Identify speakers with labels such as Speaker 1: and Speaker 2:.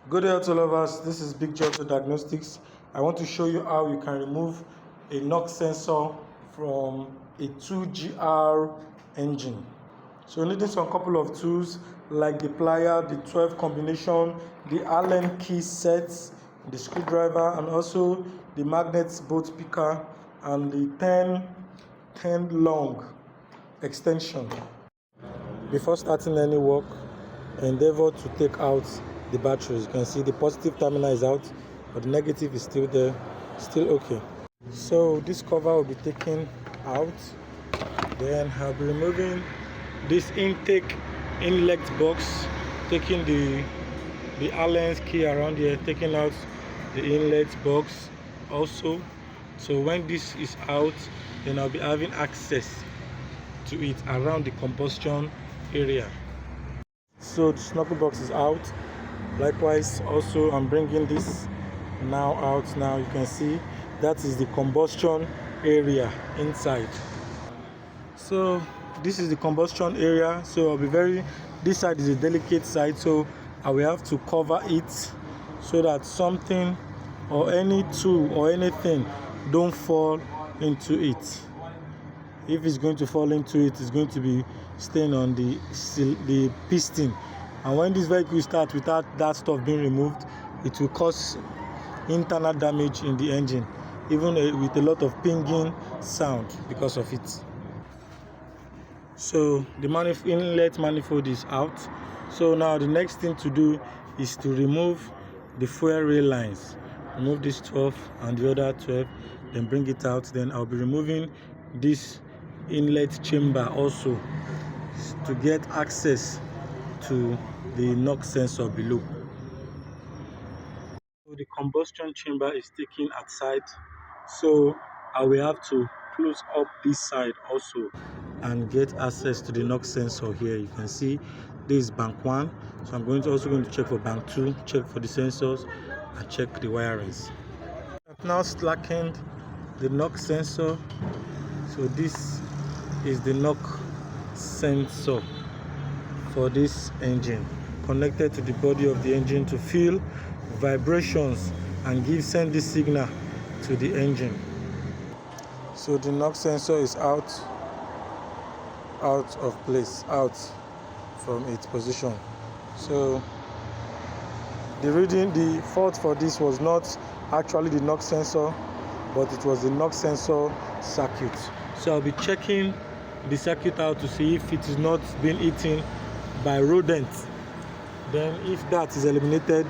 Speaker 1: Good day to all of us. This is Big J Auto Diagnostics. I want to show you how you can remove a knock sensor from a 2GR engine. So you need some couple of tools like the plier, the 12 combination, the Allen key sets, the screwdriver, and also the magnet bolt picker and the 10 long extension. Before starting any work, endeavor to take out the batteries. You can see the positive terminal is out, but the negative is still there, still okay. So this cover will be taken out. Then I'll be removing this intake inlet box, taking the Allen's key around here, taking out the inlet box also. So when this is out, then I'll be having access to it around the combustion area. So the knuckle box is out. Likewise, also I'm bringing this now out. Now you can see that is the combustion area inside. So this is the combustion area. So this side is a delicate side, so I will have to cover it so that something or any tool or anything don't fall into it. If it's going to fall into it, it's going to be staying on the piston. And when this vehicle starts without that stuff being removed, it will cause internal damage in the engine, even with a lot of pinging sound because of it. So the inlet manifold is out. So now the next thing to do is to remove the fuel rail lines. Remove this 12 and the other 12, then bring it out. Then I'll be removing this inlet chamber also to get access to the knock sensor below. So the combustion chamber is taken outside, so I will have to close up this side also and get access to the knock sensor here. You can see this is bank 1, so I'm also going to check for bank 2, check for the sensors and check the wirings. I've now slackened the knock sensor. So this is the knock sensor for this engine, connected to the body of the engine to feel vibrations and send this signal to the engine. So the knock sensor is out of place, out from its position. So the fault for this was not actually the knock sensor, but it was the knock sensor circuit. So I'll be checking the circuit out to see if it is not being eaten by rodents. Then if that is eliminated,